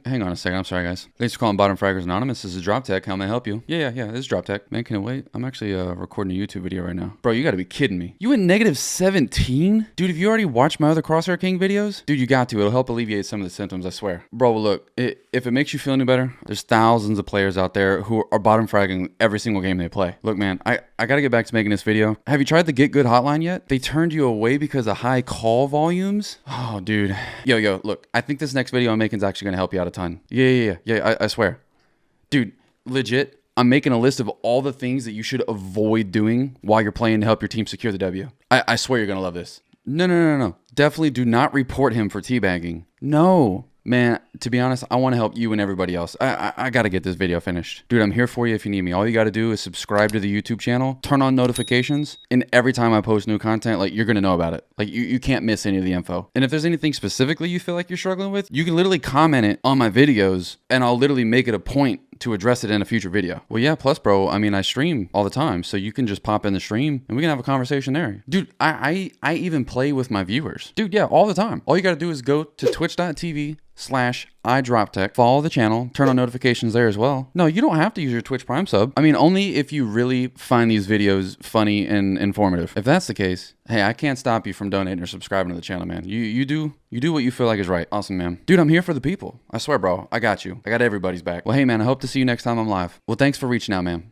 hang on a second. I'm sorry, guys. Thanks for calling Bottom Fraggers Anonymous. This is Drop Tech. How may I help you? Yeah. This is Drop Tech. Man, can it wait? I'm actually recording a YouTube video right now. Bro, you gotta be kidding me. You went negative 17? Dude, have you already watched my other Crosshair King videos? Dude, you got to. It'll help alleviate some of the symptoms, I swear. Bro, look, if it makes you feel any better, there's thousands of players out there who are bottom fragging every single game they play. Look, man, I gotta get back to making this video. Have you tried the Get Good hotline yet? They turned you away because of high call volumes? Oh, dude. Yo, look, I think this next video I'm making is actually gonna help you out a ton. Yeah, I swear. Dude, legit, I'm making a list of all the things that you should avoid doing while you're playing to help your team secure the W. I swear you're gonna love this. No. Definitely do not report him for teabagging. No. Man, to be honest, I want to help you and everybody else. I got to get this video finished. Dude, I'm here for you if you need me. All you got to do is subscribe to the YouTube channel, turn on notifications, and every time I post new content, like, you're going to know about it. Like, you can't miss any of the info. And if there's anything specifically you feel like you're struggling with, you can literally comment it on my videos, and I'll literally make it a point to address it in a future video. Well, yeah, plus, bro, I mean, I stream all the time, so you can just pop in the stream and we can have a conversation there. Dude, I even play with my viewers. Dude, yeah, all the time. All you got to do is go to twitch.tv/iDropTech, follow the channel, turn on notifications there as well. No, you don't have to use your Twitch Prime sub. I mean, only if you really find these videos funny and informative. If that's the case, hey, I can't stop you from donating or subscribing to the channel, man. You do what you feel like is right. Awesome, man. Dude, I'm here for the people. I swear, bro. I got you. I got everybody's back. Well, hey, man, I hope to see you next time I'm live. Well, thanks for reaching out, man.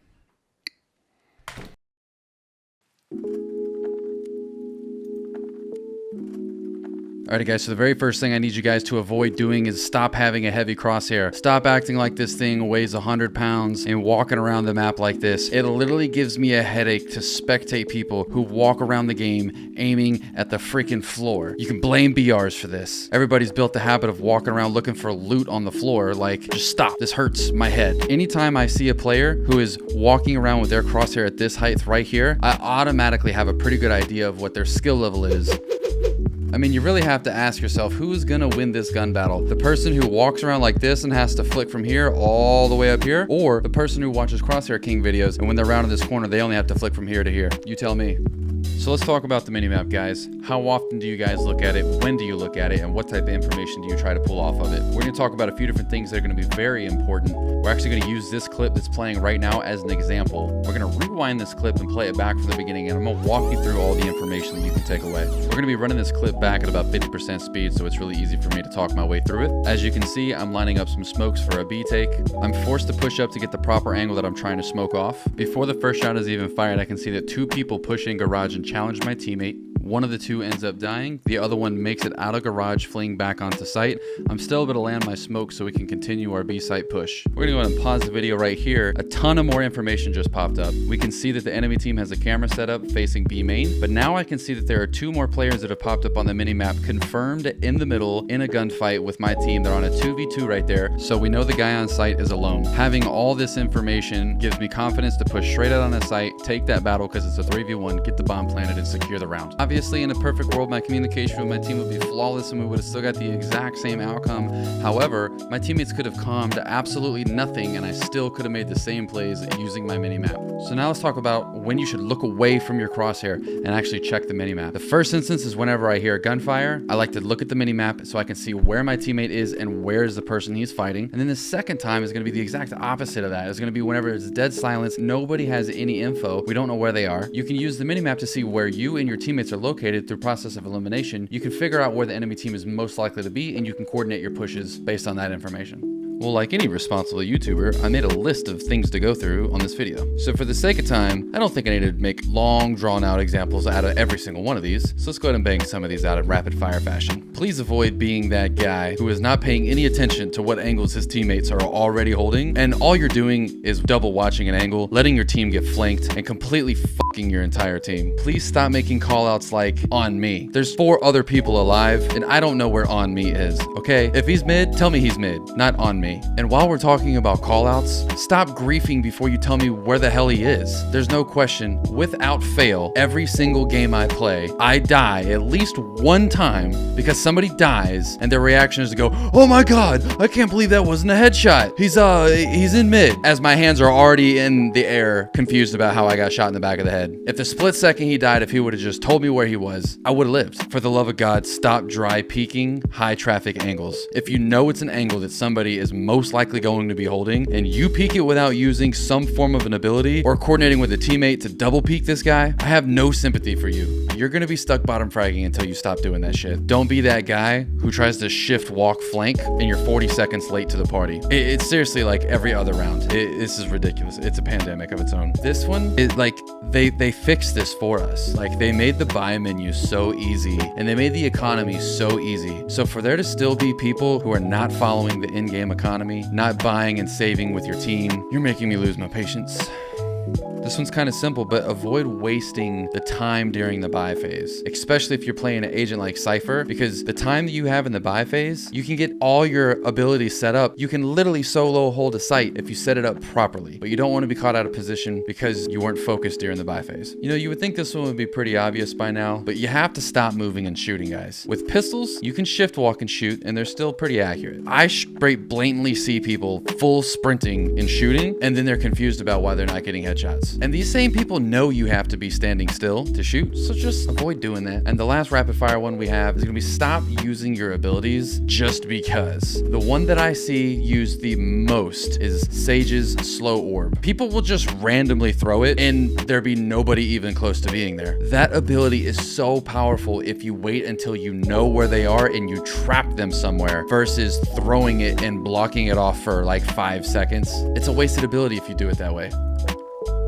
Alrighty guys, so the very first thing I need you guys to avoid doing is stop having a heavy crosshair. Stop acting like this thing weighs 100 pounds and walking around the map like this. It literally gives me a headache to spectate people who walk around the game aiming at the freaking floor. You can blame BRs for this. Everybody's built the habit of walking around looking for loot on the floor. Like, just stop. This hurts my head. Anytime I see a player who is walking around with their crosshair at this height right here, I automatically have a pretty good idea of what their skill level is. I mean, you really have to ask yourself, who's gonna win this gun battle? The person who walks around like this and has to flick from here all the way up here? Or the person who watches Crosshair King videos and when they're rounding this corner, they only have to flick from here to here? You tell me. So let's talk about the minimap, guys. How often do you guys look at it? When do you look at it? And what type of information do you try to pull off of it? We're gonna talk about a few different things that are gonna be very important. We're actually gonna use this clip that's playing right now as an example. We're gonna rewind this clip and play it back from the beginning, and I'm gonna walk you through all the information that you can take away. We're gonna be running this clip back at about 50% speed, so it's really easy for me to talk my way through it. As you can see, I'm lining up some smokes for a B take. I'm forced to push up to get the proper angle that I'm trying to smoke off. Before the first shot is even fired, I can see that 2 people push in garage and challenge my teammate. One of the 2 ends up dying. The other one makes it out of garage, fleeing back onto site. I'm still able to land my smoke so we can continue our B site push. We're gonna go ahead and pause the video right here. A ton of more information just popped up. We can see that the enemy team has a camera set up facing B main, but now I can see that there are 2 more players that have popped up on the minimap confirmed in the middle in a gunfight with my team. They're on a 2v2 right there, so we know the guy on site is alone. Having all this information gives me confidence to push straight out on the site, take that battle because it's a 3v1, get the bomb planted and secure the round. Obviously, in a perfect world, my communication with my team would be flawless and we would have still got the exact same outcome. However, my teammates could have calmed absolutely nothing and I still could have made the same plays using my minimap. So now let's talk about when you should look away from your crosshair and actually check the minimap. The first instance is whenever I hear a gunfire, I like to look at the minimap so I can see where my teammate is and where is the person he's fighting. And then the second time is going to be the exact opposite of that. It's going to be whenever it's dead silence, nobody has any info, we don't know where they are. You can use the minimap to see where you and your teammates are located through process of elimination. You can figure out where the enemy team is most likely to be and you can coordinate your pushes based on that information. Well, like any responsible YouTuber, I made a list of things to go through on this video. So for the sake of time, I don't think I need to make long, drawn-out examples out of every single one of these. So let's go ahead and bang some of these out in rapid-fire fashion. Please avoid being that guy who is not paying any attention to what angles his teammates are already holding, and all you're doing is double watching an angle, letting your team get flanked, and completely fucking your entire team. Please stop making callouts like, on me. There's 4 other people alive, and I don't know where on me is, okay? If he's mid, tell me he's mid, not on me. me. And while we're talking about callouts, stop griefing before you tell me where the hell he is. There's no question, without fail, every single game I play, I die at least one time because somebody dies and their reaction is to go, "Oh my god, I can't believe that wasn't a headshot. He's in mid," as my hands are already in the air, confused about how I got shot in the back of the head. If the split second he died, if he would have just told me where he was, I would have lived. For the love of God, stop dry peeking high traffic angles. If you know it's an angle that somebody is most likely going to be holding, and you peek it without using some form of an ability or coordinating with a teammate to double peek this guy, I have no sympathy for you. You're gonna be stuck bottom fragging until you stop doing that shit. Don't be that guy who tries to shift walk flank and you're 40 seconds late to the party. It's seriously like every other round. This is ridiculous. It's a pandemic of its own. This one is like, they fixed this for us. Like, they made the buy menu so easy and they made the economy so easy. So for there to still be people who are not following the in-game economy, not buying and saving with your team, you're making me lose my patience. This one's kind of simple, but avoid wasting the time during the buy phase, especially if you're playing an agent like Cypher, because the time that you have in the buy phase, you can get all your abilities set up. You can literally solo hold a site if you set it up properly, but you don't want to be caught out of position because you weren't focused during the buy phase. You know, you would think this one would be pretty obvious by now, but you have to stop moving and shooting, guys. With pistols, you can shift walk and shoot, and they're still pretty accurate. I straight blatantly see people full sprinting and shooting, and then they're confused about why they're not getting headshots. And these same people know you have to be standing still to shoot, so just avoid doing that. And the last rapid fire one we have is gonna be stop using your abilities just because. The one that I see used the most is Sage's slow orb. People will just randomly throw it and there be nobody even close to being there. That ability is so powerful if you wait until you know where they are and you trap them somewhere versus throwing it and blocking it off for like 5 seconds. It's a wasted ability if you do it that way.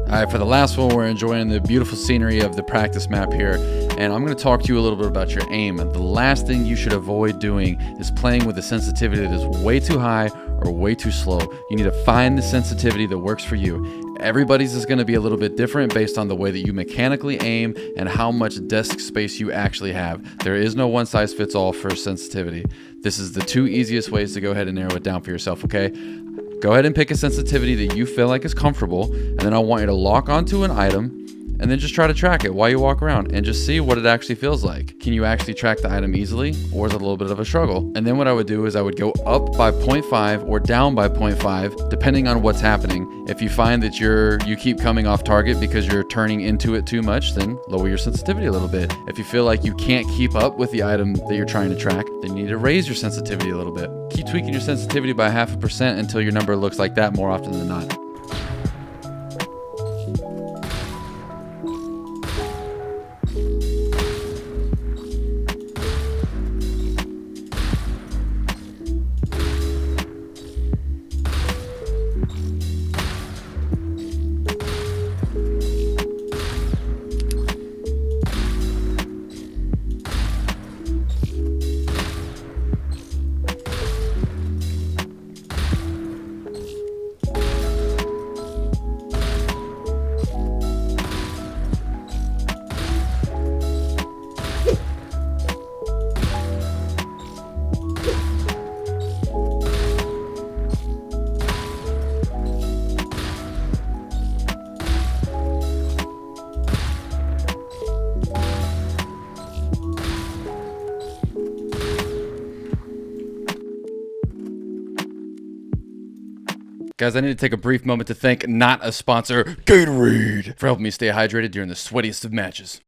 All right, for the last one, we're enjoying the beautiful scenery of the practice map here, and I'm going to talk to you a little bit about your aim. The last thing you should avoid doing is playing with a sensitivity that is way too high or way too slow. You need to find the sensitivity that works for you. Everybody's is going to be a little bit different based on the way that you mechanically aim and how much desk space you actually have. There is no one size fits all for sensitivity. This is the 2 easiest ways to go ahead and narrow it down for yourself, okay? Go ahead and pick a sensitivity that you feel like is comfortable, and then I want you to lock onto an item and then just try to track it while you walk around and just see what it actually feels like. Can you actually track the item easily, or is it a little bit of a struggle? And then what I would do is I would go up by 0.5 or down by 0.5 depending on what's happening. If you find that you keep coming off target because you're turning into it too much, then lower your sensitivity a little bit. If you feel like you can't keep up with the item that you're trying to track, then you need to raise your sensitivity a little bit. Keep tweaking your sensitivity by 0.5% until your number looks like that more often than not. Guys, I need to take a brief moment to thank not a sponsor, Gatorade, for helping me stay hydrated during the sweatiest of matches.